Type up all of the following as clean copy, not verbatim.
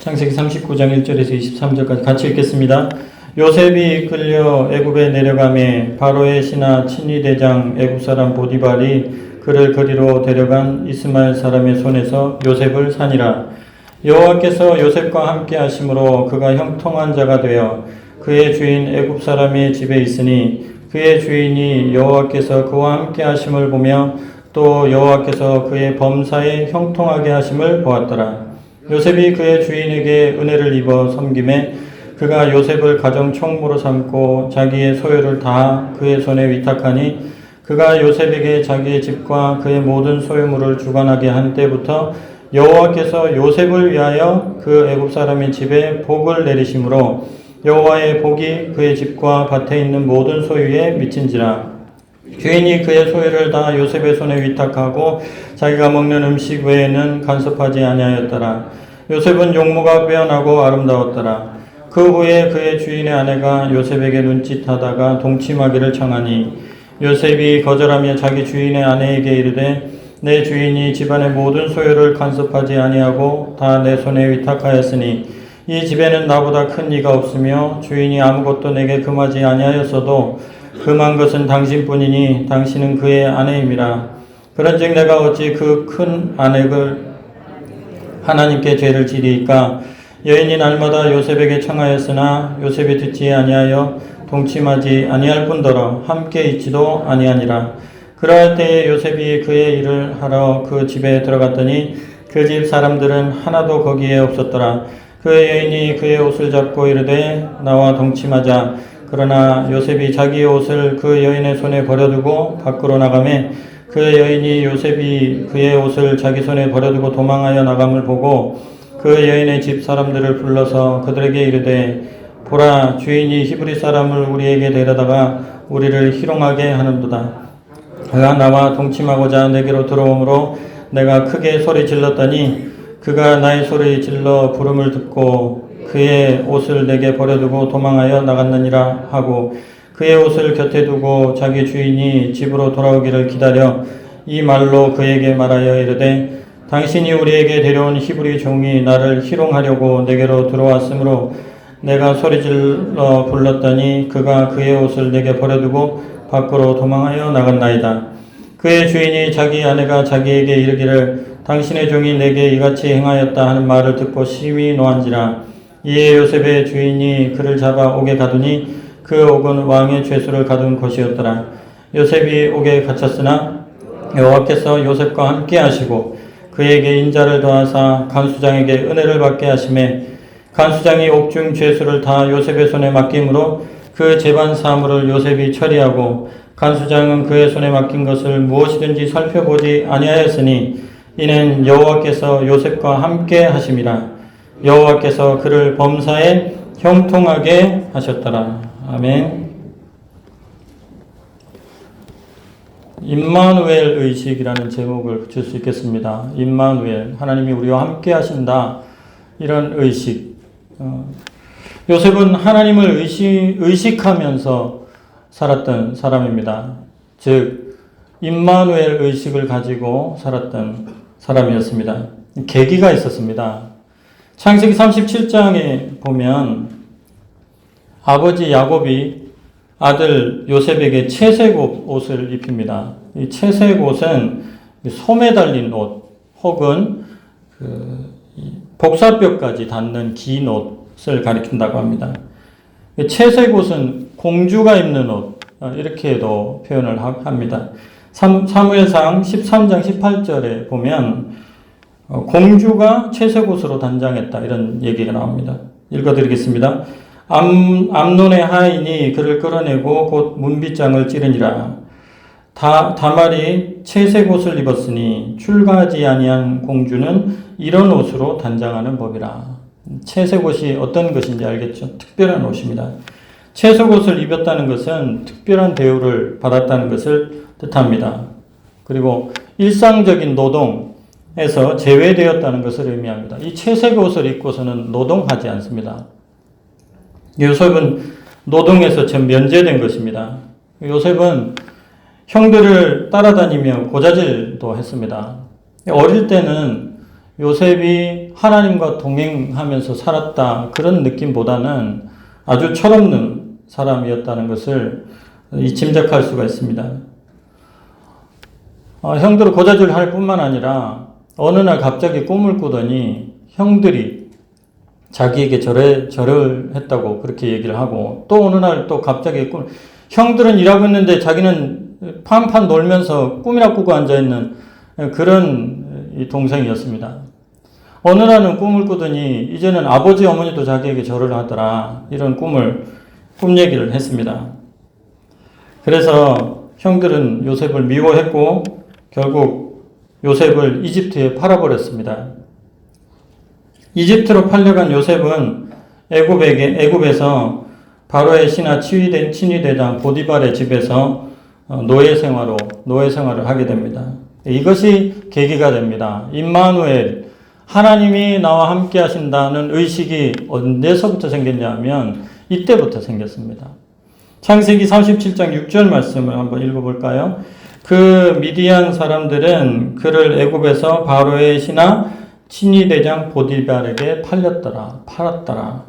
창세기 39장 1절에서 23절까지 같이 읽겠습니다. 요셉이 끌려 애굽에 내려가매 바로의 신하 친위대장 애굽 사람 보디발이 그를 그리로 데려간 이스마엘 사람의 손에서 요셉을 산이라. 여호와께서 요셉과 함께 하심으로 그가 형통한 자가 되어 그의 주인 애굽 사람의 집에 있으니 그의 주인이 여호와께서 그와 함께 하심을 보며 또 여호와께서 그의 범사에 형통하게 하심을 보았더라. 요셉이 그의 주인에게 은혜를 입어 섬김에 그가 요셉을 가정 총무로 삼고 자기의 소유를 다 그의 손에 위탁하니 그가 요셉에게 자기의 집과 그의 모든 소유물을 주관하게 한 때부터 여호와께서 요셉을 위하여 그 애굽 사람의 집에 복을 내리심으로 여호와의 복이 그의 집과 밭에 있는 모든 소유에 미친지라. 주인이 그의 소유를 다 요셉의 손에 위탁하고 자기가 먹는 음식 외에는 간섭하지 아니하였더라. 요셉은 용모가 빼어나고 아름다웠더라. 그 후에 그의 주인의 아내가 요셉에게 눈짓하다가 동침하기를 청하니 요셉이 거절하며 자기 주인의 아내에게 이르되 내 주인이 집안의 모든 소유를 간섭하지 아니하고 다 내 손에 위탁하였으니 이 집에는 나보다 큰 이가 없으며 주인이 아무것도 내게 금하지 아니하였어도 금한 것은 당신뿐이니 당신은 그의 아내임이라. 그런즉 내가 어찌 그 큰 아내를 하나님께 죄를 지리이까. 여인이 날마다 요셉에게 청하였으나 요셉이 듣지 아니하여 동침하지 아니할 뿐더러 함께 있지도 아니하니라. 그러할 때에 요셉이 그의 일을 하러 그 집에 들어갔더니 그 집 사람들은 하나도 거기에 없었더라. 그 여인이 그의 옷을 잡고 이르되 나와 동침하자. 그러나 요셉이 자기의 옷을 그 여인의 손에 버려두고 밖으로 나가매 그 여인이 요셉이 그의 옷을 자기 손에 버려두고 도망하여 나감을 보고 그 여인의 집 사람들을 불러서 그들에게 이르되 보라, 주인이 히브리 사람을 우리에게 데려다가 우리를 희롱하게 하는도다. 그가 나와 동침하고자 내게로 들어오므로 내가 크게 소리 질렀더니 그가 나의 소리 질러 부름을 듣고 그의 옷을 내게 버려두고 도망하여 나갔느니라 하고 그의 옷을 곁에 두고 자기 주인이 집으로 돌아오기를 기다려 이 말로 그에게 말하여 이르되 당신이 우리에게 데려온 히브리 종이 나를 희롱하려고 내게로 들어왔으므로 내가 소리질러 불렀더니 그가 그의 옷을 내게 버려두고 밖으로 도망하여 나갔나이다. 그의 주인이 자기 아내가 자기에게 이르기를 당신의 종이 내게 이같이 행하였다 하는 말을 듣고 심히 노한지라. 이에 요셉의 주인이 그를 잡아 옥에 가두니 그 옥은 왕의 죄수를 가둔 곳이었더라. 요셉이 옥에 갇혔으나 여호와께서 요셉과 함께 하시고 그에게 인자를 더하사 간수장에게 은혜를 받게 하심에 간수장이 옥중 죄수를 다 요셉의 손에 맡김으로 그 재반 사물을 요셉이 처리하고 간수장은 그의 손에 맡긴 것을 무엇이든지 살펴보지 아니하였으니 이는 여호와께서 요셉과 함께 하심이라. 여호와께서 그를 범사에 형통하게 하셨더라. 아멘. 임마누엘 의식이라는 제목을 붙일 수 있겠습니다. 임마누엘, 하나님이 우리와 함께 하신다. 이런 의식. 요셉은 하나님을 의식하면서 살았던 사람입니다. 즉 임마누엘 의식을 가지고 살았던 사람이었습니다. 계기가 있었습니다. 창세기 37장에 보면 아버지 야곱이 아들 요셉에게 채색 옷을 입힙니다. 이 채색 옷은 솜에 달린 옷 혹은 복사뼈까지 닿는 긴 옷을 가리킨다고 합니다. 채색 옷은 공주가 입는 옷 이렇게도 표현을 합니다. 사무엘상 13장 18절에 보면 공주가 채색 옷으로 단장했다 이런 얘기가 나옵니다. 읽어드리겠습니다. 암논의 하인이 그를 끌어내고 곧 문빗장을 찌르니라. 다말이 채색 옷을 입었으니 출가하지 아니한 공주는 이런 옷으로 단장하는 법이라. 채색 옷이 어떤 것인지 알겠죠? 특별한 옷입니다. 채색 옷을 입었다는 것은 특별한 대우를 받았다는 것을 뜻합니다. 그리고 일상적인 노동에서 제외되었다는 것을 의미합니다. 이 채색 옷을 입고서는 노동하지 않습니다. 요셉은 노동에서 전 면제된 것입니다. 요셉은 형들을 따라다니며 고자질도 했습니다. 어릴 때는 요셉이 하나님과 동행하면서 살았다 그런 느낌보다는 아주 철없는 사람이었다는 것을 짐작할 수가 있습니다. 형들을 고자질할 뿐만 아니라 어느 날 갑자기 꿈을 꾸더니 형들이 자기에게 절을 했다고 그렇게 얘기를 하고, 또 어느 날 또 갑자기 형들은 일하고 있는데 자기는 판판 놀면서 꿈이나 꾸고 앉아있는 그런 동생이었습니다. 어느 날은 꿈을 꾸더니 이제는 아버지 어머니도 자기에게 절을 하더라, 이런 꿈 얘기를 했습니다. 그래서 형들은 요셉을 미워했고 결국 요셉을 이집트에 팔아버렸습니다. 이집트로 팔려간 요셉은 애굽에서 바로의 신하 친위대장 보디발의 집에서 노예 생활을 하게 됩니다. 이것이 계기가 됩니다. 임마누엘, 하나님이 나와 함께 하신다는 의식이 언제서부터 생겼냐면 이때부터 생겼습니다. 창세기 37장 6절 말씀을 한번 읽어볼까요? 그 미디안 사람들은 그를 애굽에서 바로의 신하 친위대장 보디발에게 팔았더라.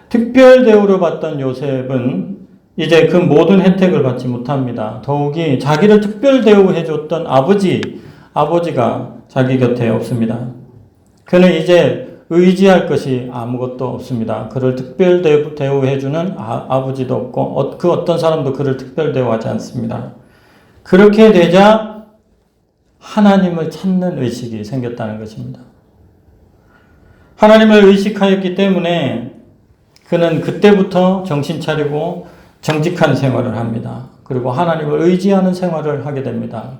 특별 대우를 받던 요셉은 이제 그 모든 혜택을 받지 못합니다. 더욱이 자기를 특별 대우해줬던 아버지가 자기 곁에 없습니다. 그는 이제 의지할 것이 아무것도 없습니다. 그를 특별 대우해주는 아버지도 없고 그 어떤 사람도 그를 특별 대우하지 않습니다. 그렇게 되자 하나님을 찾는 의식이 생겼다는 것입니다. 하나님을 의식하였기 때문에 그는 그때부터 정신 차리고 정직한 생활을 합니다. 그리고 하나님을 의지하는 생활을 하게 됩니다.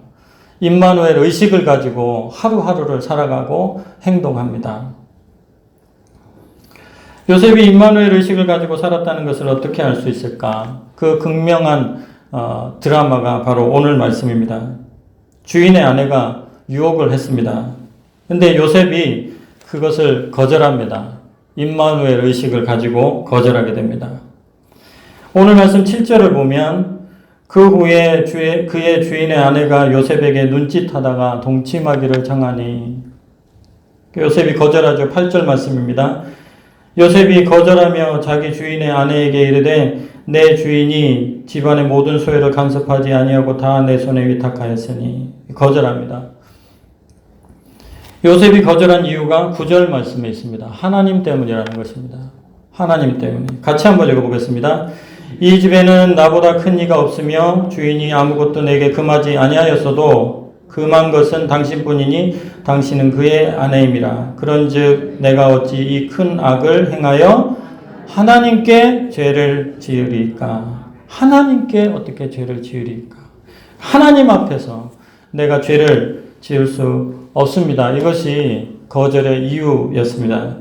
임마누엘 의식을 가지고 하루하루를 살아가고 행동합니다. 요셉이 임마누엘 의식을 가지고 살았다는 것을 어떻게 알 수 있을까? 그 극명한 드라마가 바로 오늘 말씀입니다. 주인의 아내가 유혹을 했습니다. 근데 요셉이 그것을 거절합니다. 임마누엘 의식을 가지고 거절하게 됩니다. 오늘 말씀 7절을 보면 그 후에 그의 주인의 아내가 요셉에게 눈짓하다가 동침하기를 청하니, 요셉이 거절하죠. 8절 말씀입니다. 요셉이 거절하며 자기 주인의 아내에게 이르되 내 주인이 집안의 모든 소유를 간섭하지 아니하고 다 내 손에 위탁하였으니, 거절합니다. 요셉이 거절한 이유가 9절 말씀에 있습니다. 하나님 때문이라는 것입니다. 하나님 때문에. 같이 한번 읽어보겠습니다. 이 집에는 나보다 큰 이가 없으며 주인이 아무것도 내게 금하지 아니하였어도 금한 것은 당신뿐이니 당신은 그의 아내임이라. 그런즉 내가 어찌 이 큰 악을 행하여 하나님께 죄를 지으리까? 하나님께 어떻게 죄를 지으리까? 하나님 앞에서 내가 죄를 지을 수 없습니다. 이것이 거절의 이유였습니다.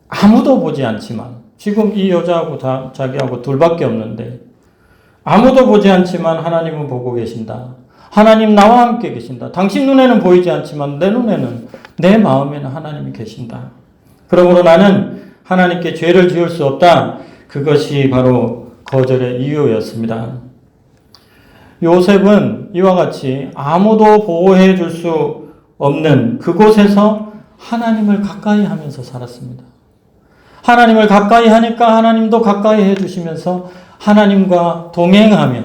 아무도 보지 않지만, 지금 이 여자하고 자기하고 둘밖에 없는데 아무도 보지 않지만 하나님은 보고 계신다. 하나님 나와 함께 계신다. 당신 눈에는 보이지 않지만 내 눈에는, 내 마음에는 하나님이 계신다. 그러므로 나는 하나님께 죄를 지을 수 없다. 그것이 바로 거절의 이유였습니다. 요셉은 이와 같이 아무도 보호해 줄 수 없는 그곳에서 하나님을 가까이 하면서 살았습니다. 하나님을 가까이 하니까 하나님도 가까이 해주시면서 하나님과 동행하며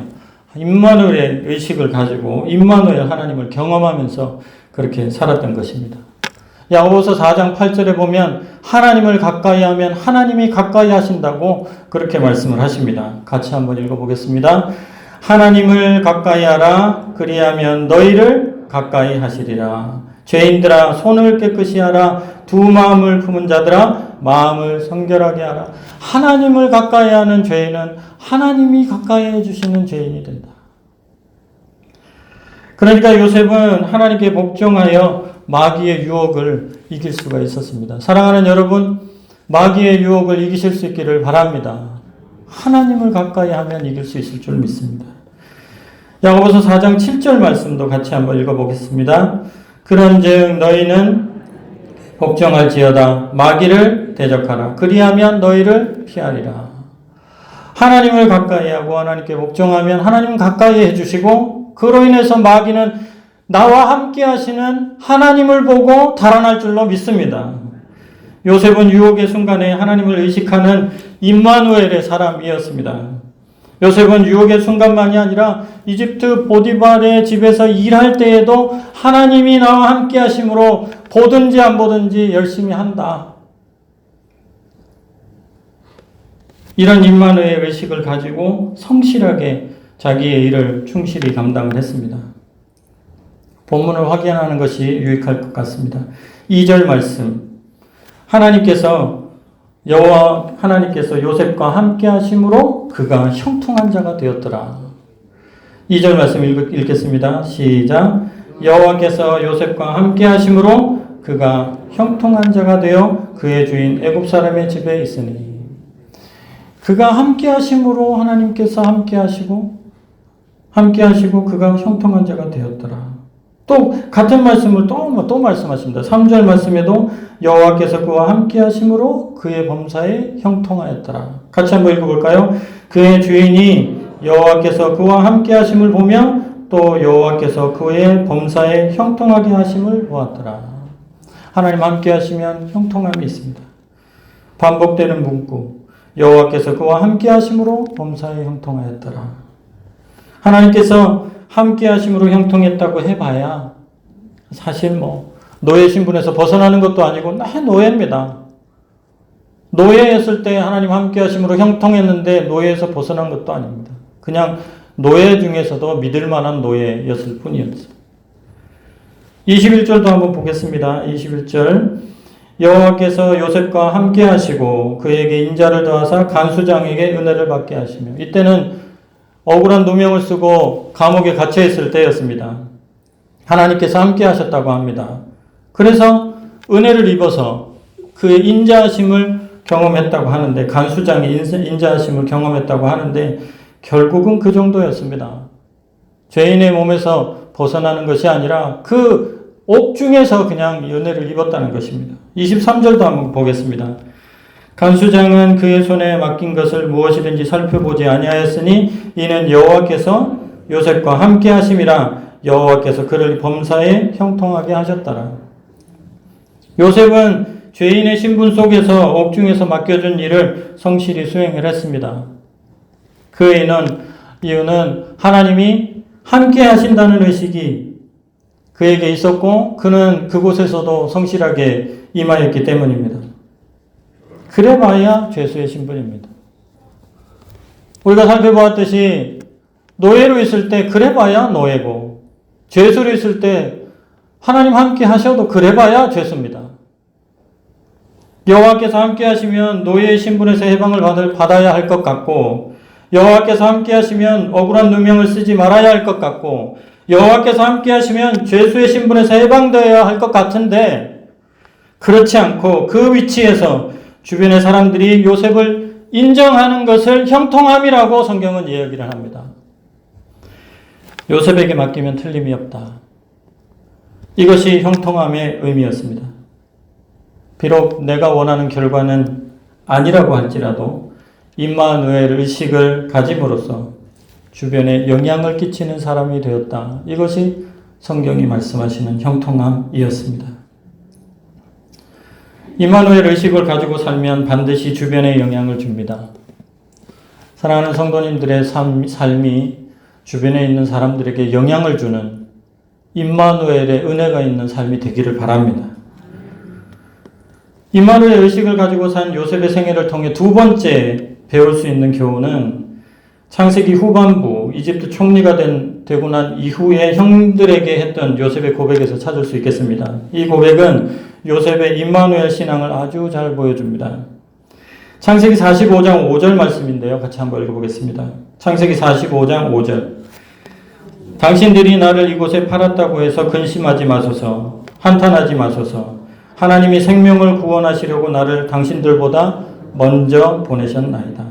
임마누엘 의식을 가지고 임마누엘 하나님을 경험하면서 그렇게 살았던 것입니다. 야고보서 4장 8절에 보면 하나님을 가까이 하면 하나님이 가까이 하신다고 그렇게 말씀을 하십니다. 같이 한번 읽어보겠습니다. 하나님을 가까이 하라. 그리하면 너희를 가까이 하시리라. 죄인들아 손을 깨끗이 하라. 두 마음을 품은 자들아 마음을 성결하게 하라. 하나님을 가까이 하는 죄인은 하나님이 가까이 해주시는 죄인이 된다. 그러니까 요셉은 하나님께 복종하여 마귀의 유혹을 이길 수가 있었습니다. 사랑하는 여러분, 마귀의 유혹을 이기실 수 있기를 바랍니다. 하나님을 가까이 하면 이길 수 있을 줄 믿습니다. 야고보서 4장 7절 말씀도 같이 한번 읽어보겠습니다. 그런즉 너희는 복종할지어다. 마귀를 대적하라. 그리하면 너희를 피하리라. 하나님을 가까이 하고 하나님께 복종하면 하나님 가까이 해주시고, 그로 인해서 마귀는 나와 함께 하시는 하나님을 보고 달아날 줄로 믿습니다. 요셉은 유혹의 순간에 하나님을 의식하는 임마누엘의 사람이었습니다. 요셉은 유혹의 순간만이 아니라 이집트 보디발의 집에서 일할 때에도 하나님이 나와 함께 하심으로 보든지 안 보든지 열심히 한다. 이런 임마누엘 의식을 가지고 성실하게 자기의 일을 충실히 감당을 했습니다. 본문을 확인하는 것이 유익할 것 같습니다. 2절 말씀. 여호와 하나님께서 요셉과 함께 하심으로 그가 형통한 자가 되었더라. 2절 말씀 읽겠습니다. 시작. 여호와께서 요셉과 함께 하심으로 그가 형통한 자가 되어 그의 주인 애굽 사람의 집에 있으니. 그가 함께 하심으로 하나님께서 함께 하시고 그가 형통한 자가 되었더라. 또 같은 말씀을 또 말씀하십니다. 3절 말씀에도 여호와께서 그와 함께 하심으로 그의 범사에 형통하였더라. 같이 한번 읽어볼까요? 그의 주인이 여호와께서 그와 함께 하심을 보며 또 여호와께서 그의 범사에 형통하게 하심을 보았더라. 하나님 함께 하시면 형통함이 있습니다. 반복되는 문구. 여호와께서 그와 함께 하심으로 범사에 형통하였더라. 하나님께서 함께 하심으로 형통했다고 해봐야 사실 노예 신분에서 벗어나는 것도 아니고 나 노예입니다. 노예였을 때 하나님 함께 하심으로 형통했는데 노예에서 벗어난 것도 아닙니다. 그냥 노예 중에서도 믿을 만한 노예였을 뿐이었어요. 21절도 한번 보겠습니다. 21절. 여호와께서 요셉과 함께 하시고 그에게 인자를 더하사 간수장에게 은혜를 받게 하시며. 이때는 억울한 누명을 쓰고 감옥에 갇혀 있을 때였습니다. 하나님께서 함께 하셨다고 합니다. 그래서 은혜를 입어서 그의 인자하심을 경험했다고 하는데, 간수장의 인자하심을 경험했다고 하는데 결국은 그 정도였습니다. 죄인의 몸에서 벗어나는 것이 아니라 그 옥중에서 그냥 은혜를 입었다는 것입니다. 23절도 한번 보겠습니다. 간수장은 그의 손에 맡긴 것을 무엇이든지 살펴보지 아니하였으니 이는 여호와께서 요셉과 함께 하심이라. 여호와께서 그를 범사에 형통하게 하셨더라. 요셉은 죄인의 신분 속에서 옥중에서 맡겨준 일을 성실히 수행을 했습니다. 그 이유는 하나님이 함께 하신다는 의식이 그에게 있었고 그는 그곳에서도 성실하게 임하였기 때문입니다. 그래봐야 죄수의 신분입니다. 우리가 살펴보았듯이 노예로 있을 때 그래봐야 노예고, 죄수로 있을 때 하나님 함께 하셔도 그래봐야 죄수입니다. 여호와께서 함께 하시면 노예의 신분에서 해방을 받아야 할 것 같고, 여호와께서 함께 하시면 억울한 누명을 쓰지 말아야 할 것 같고, 여호와께서 함께 하시면 죄수의 신분에서 해방되어야 할 것 같은데, 그렇지 않고 그 위치에서 주변의 사람들이 요셉을 인정하는 것을 형통함이라고 성경은 이야기를 합니다. 요셉에게 맡기면 틀림이 없다. 이것이 형통함의 의미였습니다. 비록 내가 원하는 결과는 아니라고 할지라도 임마누엘 의식을 가짐으로써 주변에 영향을 끼치는 사람이 되었다. 이것이 성경이 말씀하시는 형통함이었습니다. 임마누엘 의식을 가지고 살면 반드시 주변에 영향을 줍니다. 사랑하는 성도님들의 삶이 주변에 있는 사람들에게 영향을 주는 임마누엘의 은혜가 있는 삶이 되기를 바랍니다. 임마누엘 의식을 가지고 산 요셉의 생애를 통해 두 번째 배울 수 있는 교훈은 창세기 후반부 이집트 총리가 되고 난 이후에 형들에게 했던 요셉의 고백에서 찾을 수 있겠습니다. 이 고백은 요셉의 임마누엘 신앙을 아주 잘 보여줍니다. 창세기 45장 5절 말씀인데요. 같이 한번 읽어보겠습니다. 창세기 45장 5절. 당신들이 나를 이곳에 팔았다고 해서 근심하지 마소서, 한탄하지 마소서. 하나님이 생명을 구원하시려고 나를 당신들보다 먼저 보내셨나이다.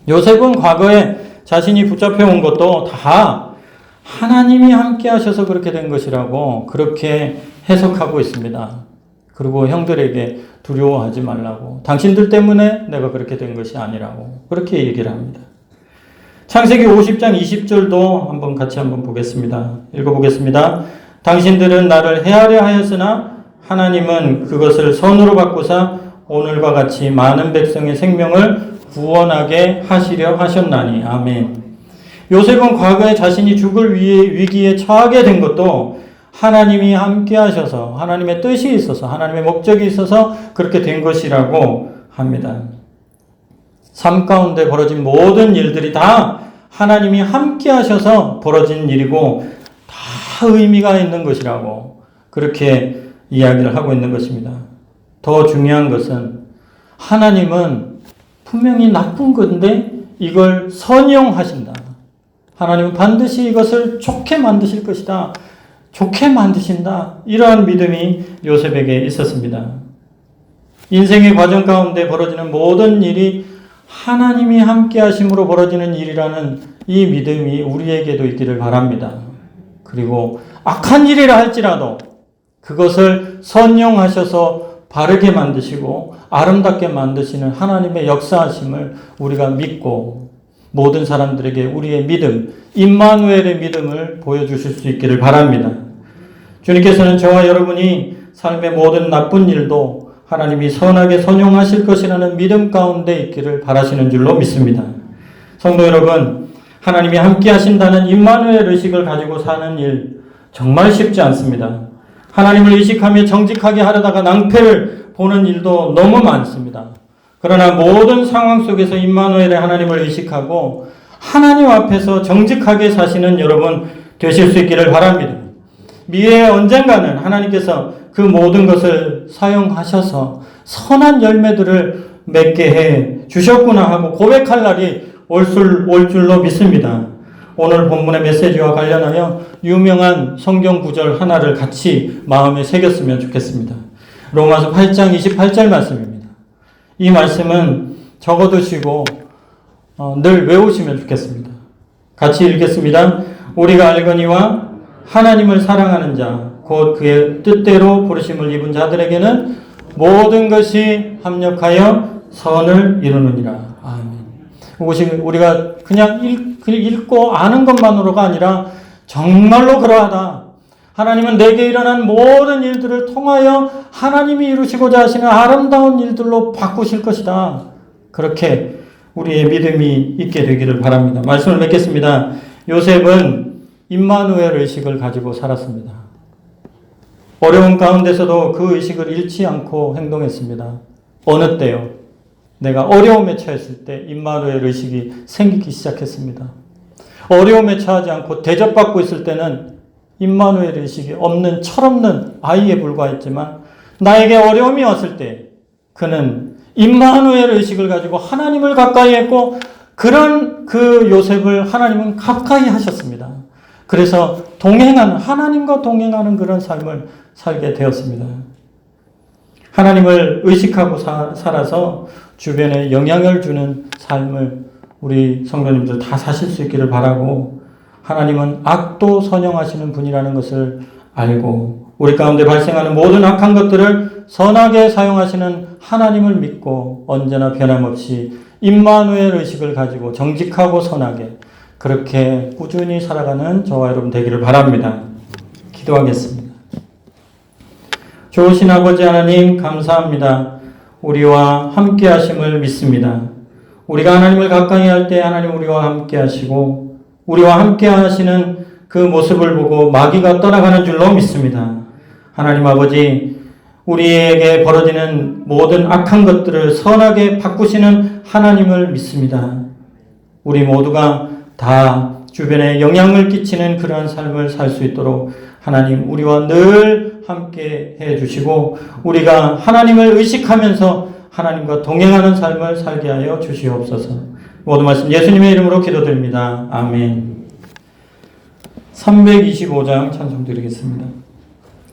요셉은 과거에 자신이 붙잡혀 온 것도 다 하나님이 함께 하셔서 그렇게 된 것이라고 그렇게 해석하고 있습니다. 그리고 형들에게 두려워하지 말라고, 당신들 때문에 내가 그렇게 된 것이 아니라고 그렇게 얘기를 합니다. 창세기 50장 20절도 같이 한번 보겠습니다. 읽어보겠습니다. 당신들은 나를 해하려 하였으나 하나님은 그것을 선으로 바꾸사 오늘과 같이 많은 백성의 생명을 구원하게 하시려 하셨나니. 아멘. 요셉은 과거에 자신이 죽을 위기에 처하게 된 것도 하나님이 함께 하셔서 하나님의 뜻이 있어서 하나님의 목적이 있어서 그렇게 된 것이라고 합니다. 삶 가운데 벌어진 모든 일들이 다 하나님이 함께 하셔서 벌어진 일이고 다 의미가 있는 것이라고 그렇게 이야기를 하고 있는 것입니다. 더 중요한 것은 하나님은 분명히 나쁜 건데 이걸 선용하신다. 하나님은 반드시 이것을 좋게 만드실 것이다. 좋게 만드신다. 이러한 믿음이 요셉에게 있었습니다. 인생의 과정 가운데 벌어지는 모든 일이 하나님이 함께 하심으로 벌어지는 일이라는 이 믿음이 우리에게도 있기를 바랍니다. 그리고 악한 일이라 할지라도 그것을 선용하셔서 바르게 만드시고 아름답게 만드시는 하나님의 역사하심을 우리가 믿고 모든 사람들에게 우리의 믿음, 임마누엘의 믿음을 보여주실 수 있기를 바랍니다. 주님께서는 저와 여러분이 삶의 모든 나쁜 일도 하나님이 선하게 선용하실 것이라는 믿음 가운데 있기를 바라시는 줄로 믿습니다. 성도 여러분, 하나님이 함께 하신다는 임마누엘 의식을 가지고 사는 일 정말 쉽지 않습니다. 하나님을 의식하며 정직하게 하려다가 낭패를 보는 일도 너무 많습니다. 그러나 모든 상황 속에서 임마누엘의 하나님을 의식하고 하나님 앞에서 정직하게 사시는 여러분 되실 수 있기를 바랍니다. 미래에 언젠가는 하나님께서 그 모든 것을 사용하셔서 선한 열매들을 맺게 해 주셨구나 하고 고백할 날이 올 줄로 믿습니다. 오늘 본문의 메시지와 관련하여 유명한 성경 구절 하나를 같이 마음에 새겼으면 좋겠습니다. 로마서 8장 28절 말씀입니다. 이 말씀은 적어두시고 늘 외우시면 좋겠습니다. 같이 읽겠습니다. 우리가 알거니와 하나님을 사랑하는 자, 곧 그의 뜻대로 부르심을 입은 자들에게는 모든 것이 합력하여 선을 이루느니라. 아멘. 이것이 우리가 그냥 읽고 아는 것만으로가 아니라 정말로 그러하다. 하나님은 내게 일어난 모든 일들을 통하여 하나님이 이루시고자 하시는 아름다운 일들로 바꾸실 것이다. 그렇게 우리의 믿음이 있게 되기를 바랍니다. 말씀을 맺겠습니다. 요셉은 임마누엘 의식을 가지고 살았습니다. 어려운 가운데서도 그 의식을 잃지 않고 행동했습니다. 어느 때요? 내가 어려움에 처했을 때 임마누엘 의식이 생기기 시작했습니다. 어려움에 처하지 않고 대접받고 있을 때는 임마누엘 의식이 없는 철없는 아이에 불과했지만 나에게 어려움이 왔을 때 그는 임마누엘 의식을 가지고 하나님을 가까이 했고 그런 그 요셉을 하나님은 가까이 하셨습니다. 그래서 하나님과 동행하는 그런 삶을 살게 되었습니다. 하나님을 의식하고 살아서 주변에 영향을 주는 삶을 우리 성도님들 다 사실 수 있기를 바라고 하나님은 악도 선용하시는 분이라는 것을 알고 우리 가운데 발생하는 모든 악한 것들을 선하게 사용하시는 하나님을 믿고 언제나 변함없이 임마누엘 의식을 가지고 정직하고 선하게 그렇게 꾸준히 살아가는 저와 여러분 되기를 바랍니다. 기도하겠습니다. 좋으신 아버지 하나님 감사합니다. 우리와 함께 하심을 믿습니다. 우리가 하나님을 가까이 할 때 하나님 우리와 함께 하시고 우리와 함께 하시는 그 모습을 보고 마귀가 떠나가는 줄로 믿습니다. 하나님 아버지 우리에게 벌어지는 모든 악한 것들을 선하게 바꾸시는 하나님을 믿습니다. 우리 모두가 다 주변에 영향을 끼치는 그러한 삶을 살 수 있도록 하나님 우리와 늘 함께 해주시고 우리가 하나님을 의식하면서 하나님과 동행하는 삶을 살게 하여 주시옵소서. 모든 말씀 예수님의 이름으로 기도드립니다. 아멘. 325장 찬송 드리겠습니다.